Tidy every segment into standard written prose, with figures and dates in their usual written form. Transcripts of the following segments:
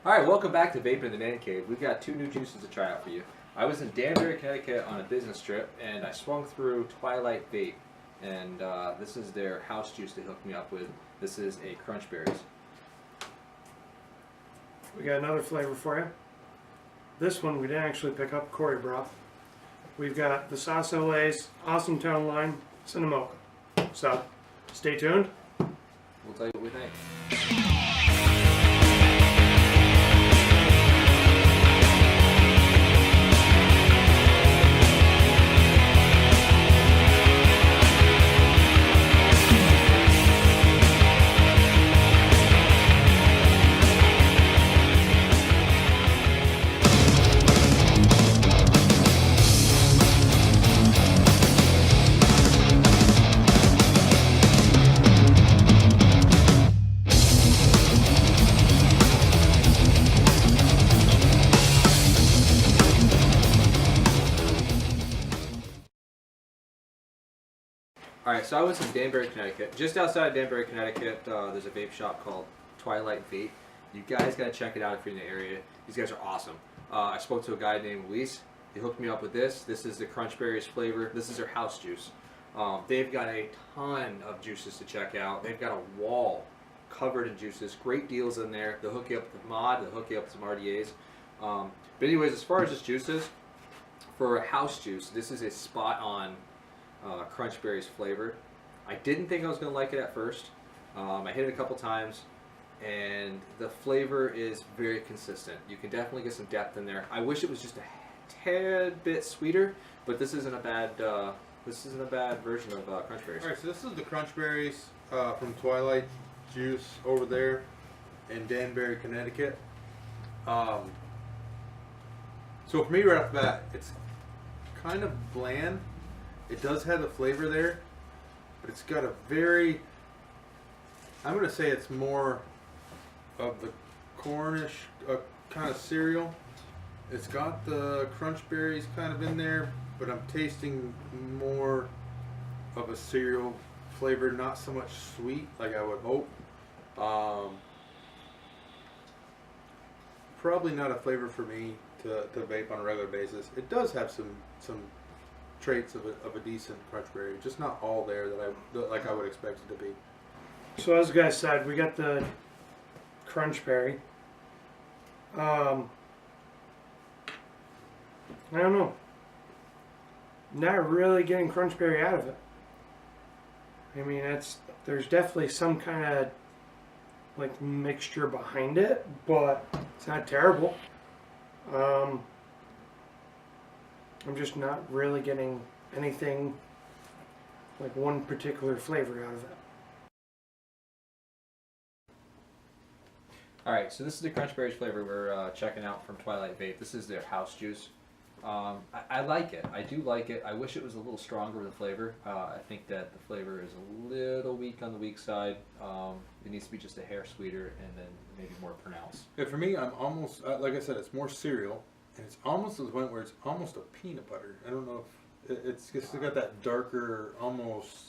Alright, welcome back to Vape in the Man Cave. We've got two new juices to try out for you. I was in Danbury, Connecticut on a business trip, and I swung through Twilight Vapor, and this is their house juice they hooked me up with. This is a Crunch Berries. We got another flavor for you. This one we didn't actually pick up, Corey brought. We've got the thesaucela's Awesometown Line Cinnamilk. So, stay tuned. We'll tell you what we think. Alright, so I was in Danbury, Connecticut. Just outside Danbury, Connecticut, there's a vape shop called Twilight Vapor. You guys gotta check it out if you're in the area. These guys are awesome. I spoke to a guy named Luis. He hooked me up with this. This is the Crunch Berries flavor. This is their house juice. They've got a ton of juices to check out. They've got a wall covered in juices. Great deals in there. They'll hook you up with mod. They'll hook you up with some RDAs. But anyways, as far as this juices, for a house juice, this is a spot on Crunch Berries flavored. I didn't think I was going to like it at first. I hit it a couple times, and the flavor is very consistent. You can definitely get some depth in there. I wish it was just a tad bit sweeter, but this isn't a bad version of Crunch Berries. All right, so this is the Crunch Berries from Twilight Juice over there in Danbury, Connecticut. So for me, right off the bat, it's kind of bland. It does have the flavor there, but it's got a very, I'm going to say it's more of the Cornish kind of cereal. It's got the Crunch Berries kind of in there, but I'm tasting more of a cereal flavor, not so much sweet like I would hope. Probably not a flavor for me to vape on a regular basis. It does have some traits of a decent Crunch Berry, just not all there that I would expect it to be. So as the guy said, we got the Crunch Berry. I don't know. Not really getting Crunch Berry out of it. I mean, there's definitely some kind of like mixture behind it, but it's not terrible. I'm just not really getting anything like one particular flavor out of it. Alright, so this is the Crunch Berries flavor we're checking out from Twilight Vape. This is their house juice. I like it. I do like it. I wish it was a little stronger with the flavor. I think that the flavor is a little weak on the weak side. It needs to be just a hair sweeter and then maybe more pronounced. Yeah, for me, I'm almost, like I said, it's more cereal. And it's almost to the point where it's almost a peanut butter. I don't know if it's got that darker, almost.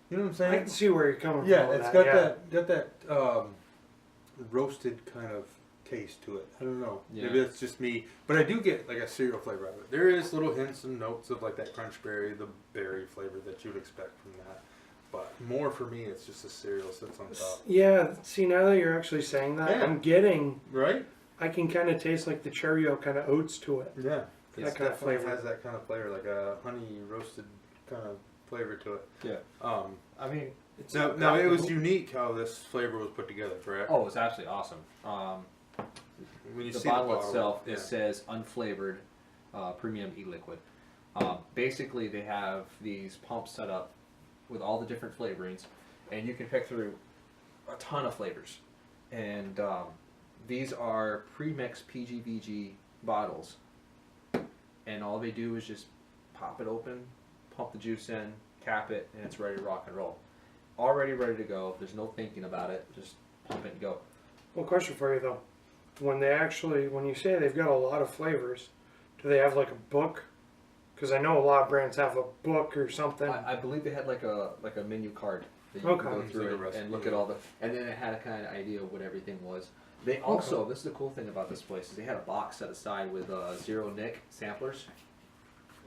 You know what I'm saying? I can see where you're coming from. Yeah, it's got that roasted kind of taste to it. I don't know. Yeah. Maybe that's just me, but I do get like a cereal flavor out of it. There is little hints and notes of like that Crunch Berry, the berry flavor that you'd expect from that. But more for me, it's just a cereal sits on top. Yeah. See, now that you're actually saying that, I'm getting right. I can kind of taste like the Cheerio kind of oats to it. Yeah, that kind of flavor. Has that kind of flavor, like a honey roasted kind of flavor to it. Yeah. I mean, it's now it was unique how this flavor was put together, correct? Oh, it's absolutely awesome. When you the see bottle itself, it says unflavored premium e-liquid. Basically, they have these pumps set up with all the different flavorings, and you can pick through a ton of flavors. And these are pre-mixed PGVG bottles, and all they do is just pop it open, pump the juice in, cap it, and it's ready to rock and roll. Already ready to go. There's no thinking about it. Just pump it and go. Well, question for you though: when you say they've got a lot of flavors, do they have like a book? Because I know a lot of brands have a book or something. I believe they had like a menu card that you Okay. could go through and look at all the, and then it had a kind of idea of what everything was. They also, this is the cool thing about this place, is they had a box set aside with zero nic samplers.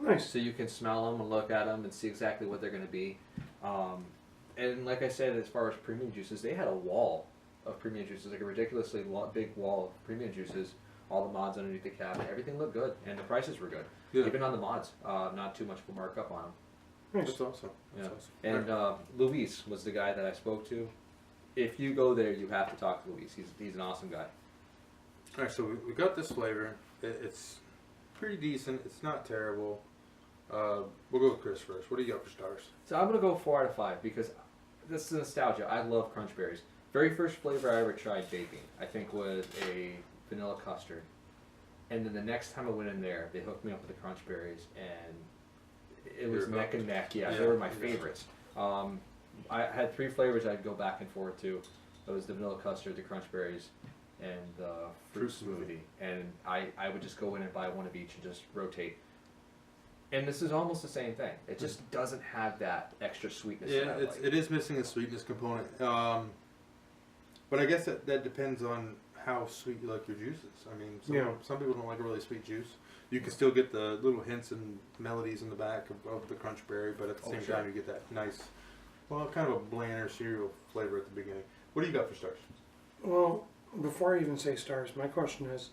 Nice. So you can smell them and look at them and see exactly what they're going to be. And like I said, as far as premium juices, they had a wall of premium juices, like a ridiculously big wall of premium juices. All the mods underneath the cabinet, everything looked good, and the prices were good. Yeah. Even on the mods, not too much of a markup on them. Nice. That's awesome. Yeah. That's awesome. And Luis was the guy that I spoke to. If you go there, you have to talk to Luis. He's an awesome guy. All right, so we got this flavor. It's pretty decent. It's not terrible. We'll go with Chris first. What do you got for stars? So I'm gonna go 4 out of 5 because this is nostalgia. I love crunch berries. Very first flavor I ever tried vaping, I think, was a vanilla custard. And then the next time I went in there, they hooked me up with the crunch berries, and it was neck and neck. Yeah, they were my favorites. I had 3 flavors I'd go back and forth to. It was the vanilla custard, the crunch berries, and the fruit smoothie. And I would just go in and buy one of each and just rotate. And this is almost the same thing. It just doesn't have that extra sweetness. Yeah, that I like. it is missing a sweetness component. But I guess that depends on how sweet you like your juices. I mean, some people don't like a really sweet juice. You can still get the little hints and melodies in the back of the crunch berry, but at the same time you get that nice, well, kind of a blander cereal flavor at the beginning. What do you got for stars? Well, before I even say stars, my question is,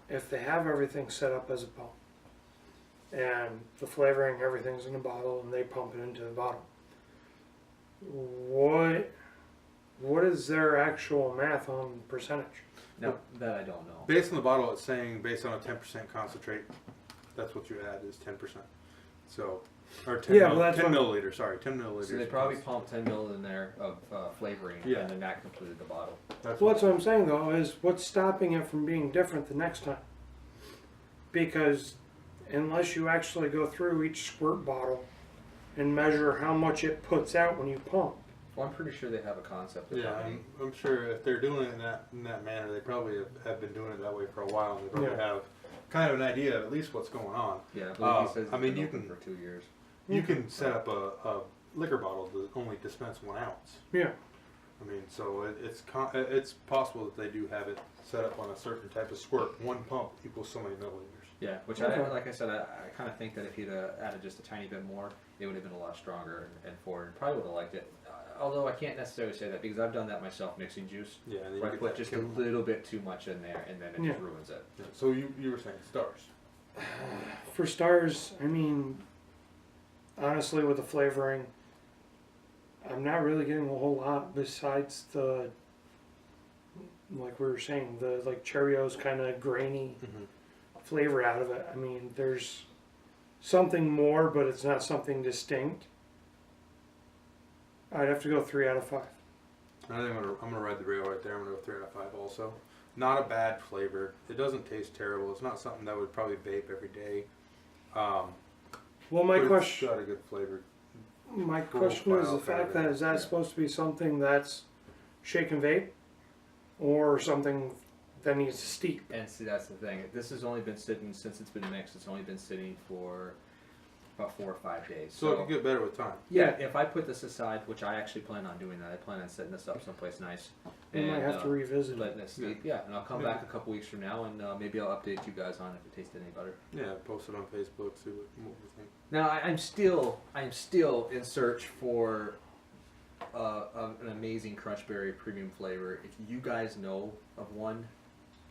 if they have everything set up as a pump, and the flavoring, everything's in a bottle, and they pump it into the bottle, what is their actual math on percentage? No, that I don't know. Based on the bottle, it's saying based on a 10% concentrate, that's what you add is 10%. So, or 10, that's 10 milliliters, sorry, 10 milliliters. So they probably pumped 10 ml in there of flavoring, and then that completed the bottle. That's what I'm saying, though, is what's stopping it from being different the next time? Because unless you actually go through each squirt bottle and measure how much it puts out when you pump. Well, I'm pretty sure they have a concept of how many. I'm sure if they're doing it in that manner, they probably have been doing it that way for a while, and they probably have kind of an idea of at least what's going on. Yeah, I believe he says I mean, been you open can for 2 years. You can set up a liquor bottle to only dispense 1 ounce. Yeah. I mean, so it's possible that they do have it set up on a certain type of squirt. 1 pump equals so many milliliters. Yeah, which like I said, I kind of think that if he'd added just a tiny bit more, it would have been a lot stronger and forward. And probably would have liked it. Although I can't necessarily say that because I've done that myself mixing juice. Yeah, and where I put just a little bit too much in there and then it just ruins it. Yeah. So you were saying stars. For stars, I mean, honestly, with the flavoring, I'm not really getting a whole lot besides the, like we were saying, the like Cheerios kind of grainy flavor out of it. I mean, there's something more, but it's not something distinct. I'd have to go 3 out of 5. I think I'm gonna ride the rail right there. I'm gonna go 3 out of 5 also. Not a bad flavor. It doesn't taste terrible. It's not something that I would probably vape every day. Well, my question. It's got a good flavor. My question is the fact that is that supposed to be something that's shake and vape, or something that needs to steep? And see, that's the thing. This has only been sitting since it's been mixed. It's only been sitting for about 4 or 5 days. So it can get better with time. Yeah, if I put this aside, which I actually plan on doing that, I plan on setting this up someplace nice. We might have to revisit letting it steep. Yeah, and I'll come back a couple weeks from now, and maybe I'll update you guys on if it tasted any better. Yeah, post it on Facebook, see what you think. Now I'm still in search for an amazing crunch berry premium flavor. If you guys know of one,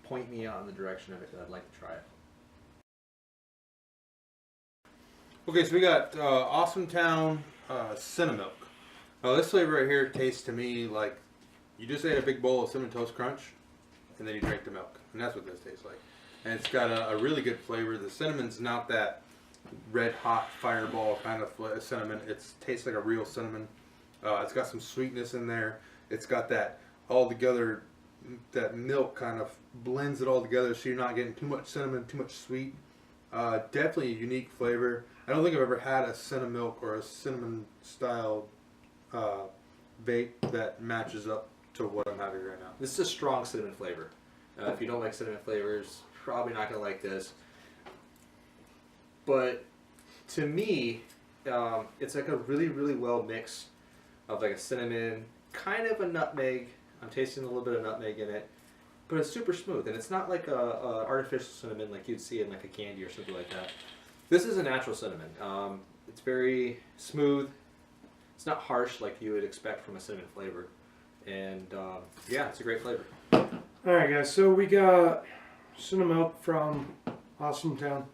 point me out in the direction of it. I'd like to try it. Okay, so we got Awesometown Cinnamilk. Now this flavor right here tastes to me like you just ate a big bowl of Cinnamon Toast Crunch and then you drank the milk. And that's what this tastes like. And it's got a really good flavor. The cinnamon's not that red hot fireball kind of cinnamon. It tastes like a real cinnamon. It's got some sweetness in there. It's got that all together, that milk kind of blends it all together so you're not getting too much cinnamon, too much sweet. Definitely a unique flavor. I don't think I've ever had a Cinnamilk or a cinnamon style vape that matches up to what I'm having right now. This is a strong cinnamon flavor. If you don't like cinnamon flavors, probably not going to like this. But to me, it's like a really, really well mix of like a cinnamon, kind of a nutmeg. I'm tasting a little bit of nutmeg in it. but it's super smooth, and it's not like a artificial cinnamon like you'd see in like a candy or something like that. This is a natural cinnamon. It's very smooth. It's not harsh like you would expect from a cinnamon flavor, and yeah, it's a great flavor. All right, guys. So we got Cinnamilk from Awesometown.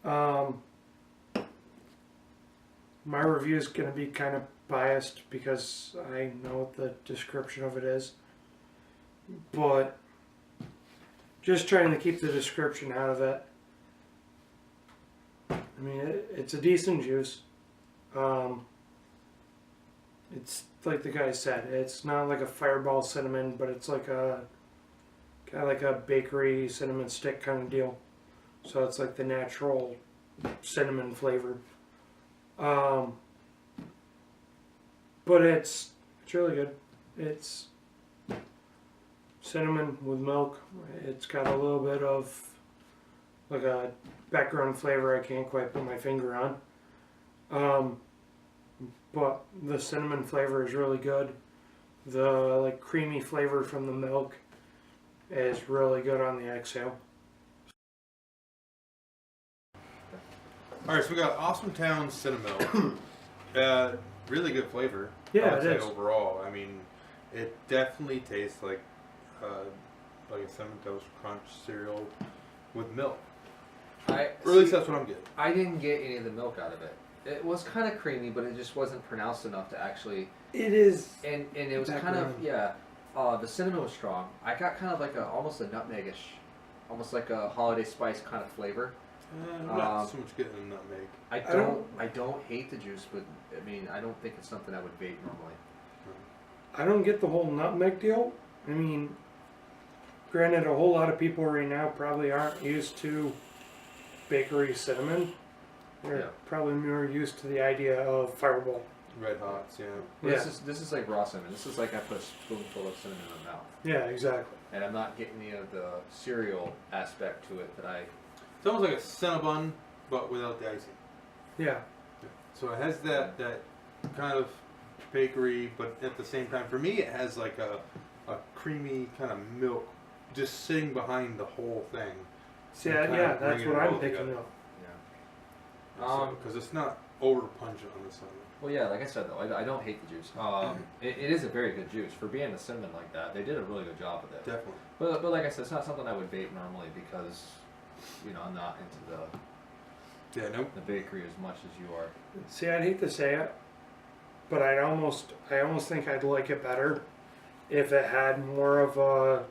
My review is going to be kind of biased because I know what the description of it is, but just trying to keep the description out of it. I mean, it's a decent juice. It's like the guy said, it's not like a fireball cinnamon, but it's like a kind of like a bakery cinnamon stick kind of deal. So it's like the natural cinnamon flavor. But it's really good. It's cinnamon with milk. It's got a little bit of like a background flavor I can't quite put my finger on. But the cinnamon flavor is really good. The like creamy flavor from the milk is really good on the exhale. All right, so we got Awesometown Cinnamilk. Really good flavor. Yeah, I would it say is. overall. I mean, it definitely tastes like a Cinnamon Toast Crunch cereal with milk. Or at least that's what I'm getting. I didn't get any of the milk out of it. It was kind of creamy, but it just wasn't pronounced enough to actually. It is. And it was kind of the cinnamon was strong. I got kind of like almost a nutmegish, almost like a holiday spice kind of flavor. I'm not so much getting a nutmeg. I don't hate the juice, but I mean I don't think it's something I would vape normally. I don't get the whole nutmeg deal. I mean, granted, a whole lot of people right now probably aren't used to bakery cinnamon. They're probably more used to the idea of Fireball. Red Hots, yeah. Well, this is like raw cinnamon. This is like I put a spoonful of cinnamon in my mouth. Yeah, exactly. And I'm not getting any of the cereal aspect to it that I. It's almost like a Cinnabon, but without the icing. Yeah. So it has that kind of bakery, but at the same time, for me, it has like a creamy kind of milk just sitting behind the whole thing. See, yeah, that's what I'm picking up. Yeah. Because it's not over pungent on the cinnamon. Well, yeah, like I said though, I don't hate the juice. It is a very good juice for being a cinnamon like that. They did a really good job with it. Definitely. But like I said, it's not something I would vape normally because, I'm not into the bakery as much as you are. See, I'd hate to say it, but I almost think I'd like it better if it had more of a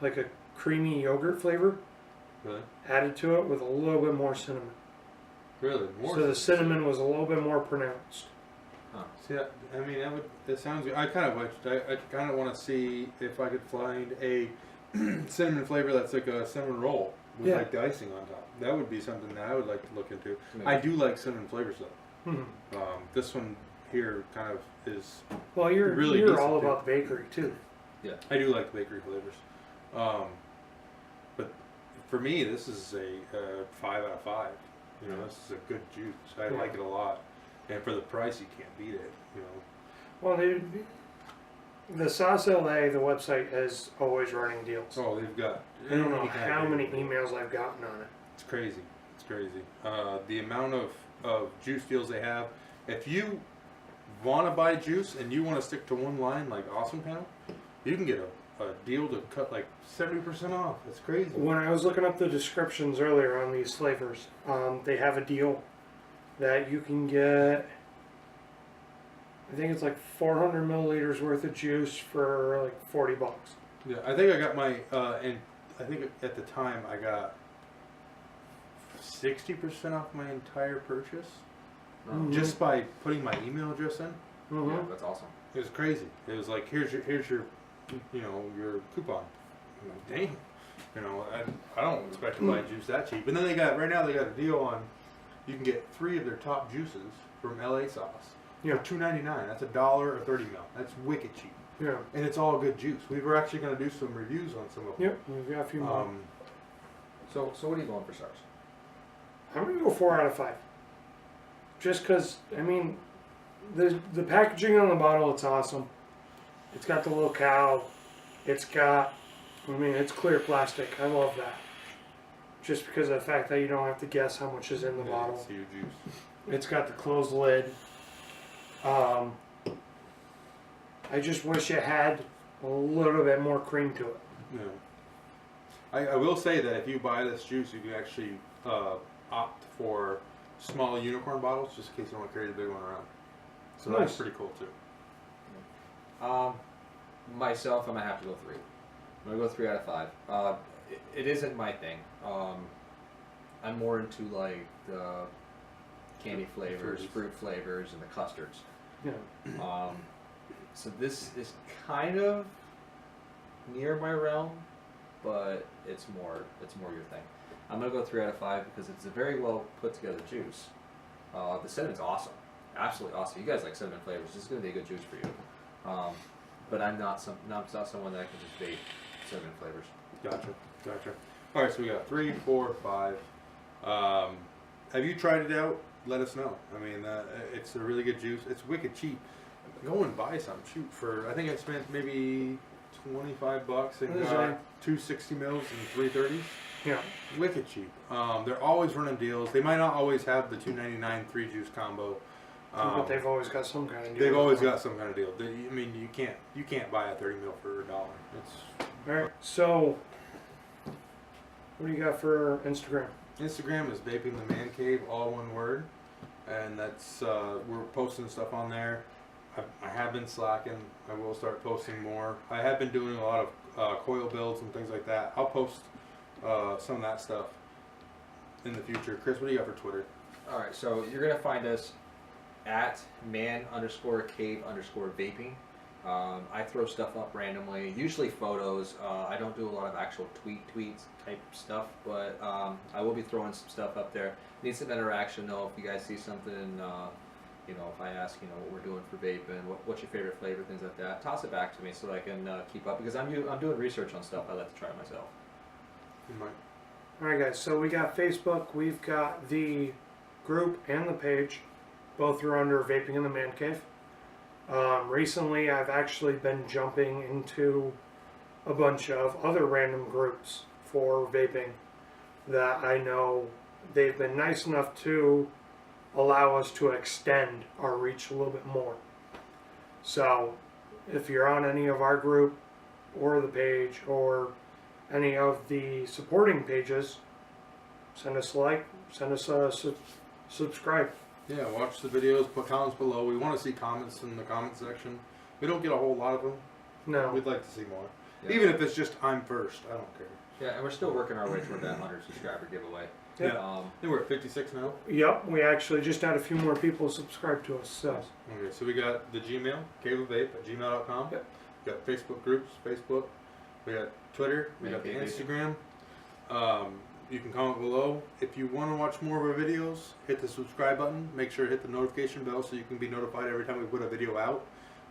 like a creamy yogurt flavor Really? added to it with a little bit more cinnamon. Really? More? So the cinnamon was a little bit more pronounced. Huh. See, I mean, that sounds good. I kind of want to see if I could find a cinnamon flavor that's like a cinnamon roll with like the icing on top. That would be something that I would like to look into. Maybe. I do like cinnamon flavors though. Hmm. This one here kind of is. Well, you're really all decent, too. about the bakery too. Yeah. I do like bakery flavors, but for me, this is a 5 out of 5. This is a good juice. I like it a lot, and for the price, you can't beat it. Well, the thesaucela, the website is always running deals. Oh, they've got. I don't know how many emails I've gotten on it. It's crazy. It's crazy. The amount of juice deals they have. If you want to buy juice and you want to stick to one line like Awesometown, you can get a deal to cut like 70% off. It's crazy. When I was looking up the descriptions earlier on these flavors, they have a deal that you can get. I think it's like 400 milliliters worth of juice for like $40. Yeah, I think I got my and I think at the time I got 60% off my entire purchase just by putting my email address in. Mm-hmm. Yeah, that's awesome. It was crazy. It was like here's your your coupon. I'm like, dang. I don't expect to buy juice that cheap. And then they got a deal on you can get 3 of their top juices from LA Sauce for $2.99. That's $1 or 30 ml. That's wicked cheap. Yeah. And it's all good juice. We were actually going to do some reviews on some of them. Yep, we've got a few more. So what are you going for stars? I'm going to go 4 out of 5. Just because, I mean, the packaging on the bottle, it's awesome. It's got the little cow. It's got I mean, it's clear plastic. I love that. Just because of the fact that you don't have to guess how much is in the bottle. See your juice. It's got the closed lid. I just wish it had a little bit more cream to it. Yeah. I will say that if you buy this juice, you can actually opt for small unicorn bottles, just in case you don't want to carry the big one around. So Nice. that's pretty cool too. Myself, I'm gonna have to go 3. I'm gonna go 3 out of 5. It isn't my thing. I'm more into like the candy flavors, Fruits. fruit flavors, and the custards. Yeah. So this is kind of near my realm, but it's more your thing. I'm gonna go 3 out of 5 because it's a very well put together juice. The cinnamon's awesome, absolutely awesome. You guys like cinnamon flavors. This is gonna be a good juice for you. But I'm not someone that can just vape cinnamon flavors. Gotcha. All right, so we got 3, 4, 5. Have you tried it out? Let us know. I mean, it's a really good juice. It's wicked cheap. Go and buy some. Shoot, for I think I spent maybe $25 and Is got it? 2 60 mils and 3 30s. Yeah. Wicked cheap. They're always running deals. They might not always have the $2.99 3 juice combo. But they've always got some kind of deal. They've always got some kind of deal. I mean, you can't buy a 30 mil for $1. It's Alright, so what do you got for Instagram? Instagram is Vaping the Man Cave, all one word, and that's we're posting stuff on there. I have been slacking. I will start posting more. I have been doing a lot of coil builds and things like that. I'll post some of that stuff in the future. Chris, what do you got for Twitter? All right, so you're gonna find us at man_cave_vaping. I throw stuff up randomly, usually photos. I don't do a lot of actual tweets type stuff, but I will be throwing some stuff up there. Need some interaction though. If you guys see something, if I ask, what we're doing for vaping, what's your favorite flavor, things like that, toss it back to me so I can keep up, because I'm doing research on stuff I like to try myself. You might. Alright guys, so we got Facebook, we've got the group and the page. Both are under Vaping in the Man Cave. Recently I've actually been jumping into a bunch of other random groups for vaping that I know they've been nice enough to allow us to extend our reach a little bit more. So if you're on any of our group or the page or any of the supporting pages, send us a like, send us a subscribe. Yeah, watch the videos, put comments below. We want to see comments in the comment section. We don't get a whole lot of them. No. We'd like to see more. Yeah. Even if it's just I'm first, I don't care. Yeah, and we're still working our way toward that 100 subscriber giveaway. Yeah. I think we're at 56 now. Yep, we actually just had a few more people subscribe to us. So Okay, so we got the Gmail, caveofvape@gmail.com. Yep. We got Facebook groups, Facebook. We got Twitter. We got the Okay. Instagram. You can comment below. If you want to watch more of our videos, hit the subscribe button. Make sure to hit the notification bell so you can be notified every time we put a video out.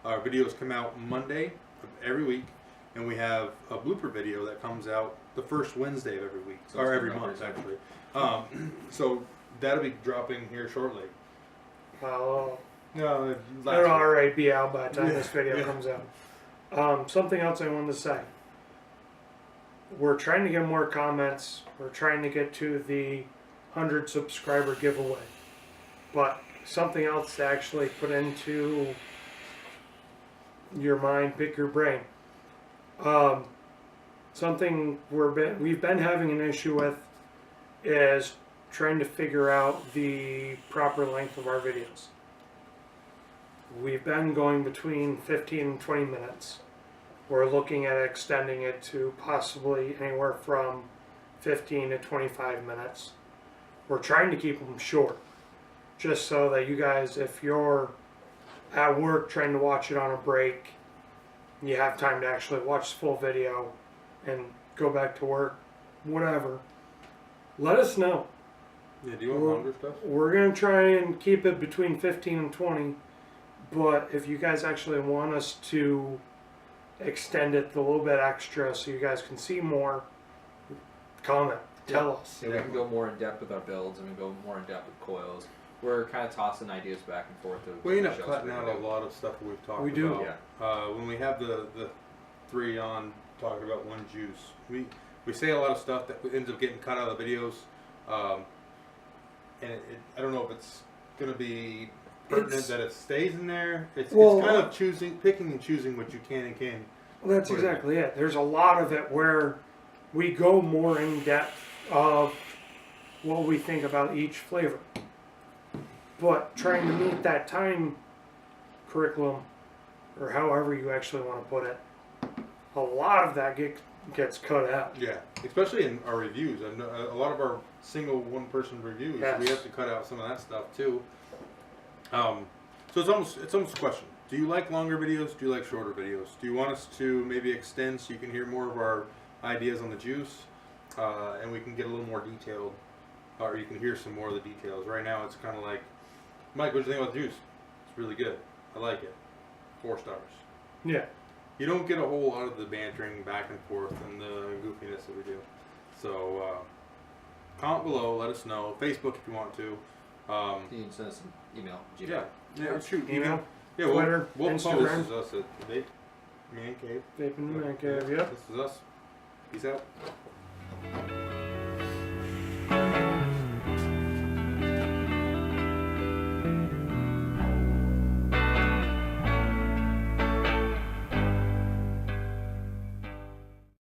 Our videos come out Monday of every week, and we have a blooper video that comes out the first Wednesday of every week, So or it's every the month numbers. actually. So that'll be dropping here shortly. it'll No, already be out by the time Yeah, this video yeah. comes out. Something else I wanted to say. We're trying to get more comments. We're trying to get to the 100 subscriber giveaway. But something else to actually put into your mind, pick your brain. Something we've been having an issue with is trying to figure out the proper length of our videos. We've been going between 15 and 20 minutes. We're looking at extending it to possibly anywhere from 15 to 25 minutes. We're trying to keep them short, just so that you guys, if you're at work trying to watch it on a break, you have time to actually watch the full video and go back to work, whatever. Let us know. Yeah, do you want longer stuff? We're going to try and keep it between 15 and 20, but if you guys actually want us to extend it a little bit extra so you guys can see more, comment, tell us. Yeah, we can go more in depth with our builds, and we go more in depth with coils. We're kind of tossing ideas back and forth. We end up shows cutting that out we a do. lot of stuff that we've talked We do. about. When we have the 3 on talking about one juice. We say a lot of stuff that ends up getting cut out of the videos, and I don't know if it's going to be pertinent that it stays in there. It's kind of picking and choosing what you can and can't. Well, that's exactly it. There's a lot of it where we go more in depth of what we think about each flavor. But trying to meet that time curriculum, or however you actually want to put it, a lot of that gets cut out. Yeah, especially in our reviews. I know a lot of our single one-person reviews, Yes. we have to cut out some of that stuff too. So it's almost a question. Do you like longer videos? Do you like shorter videos? Do you want us to maybe extend so you can hear more of our ideas on the juice, and we can get a little more detailed, or you can hear some more of the details? Right now, it's kind of like, Mike, what do you think about the juice? It's really good. I like it. 4 stars. Yeah. You don't get a whole lot of the bantering back and forth and the goofiness that we do. So, comment below. Let us know. Facebook if you want to. You can send us an email. Gmail. Yeah. Shoot. Email. Yeah. Twitter, We'll Instagram. This is us at Vape Man Cave. Vape in the Man Cave, yep. This is us. Peace out.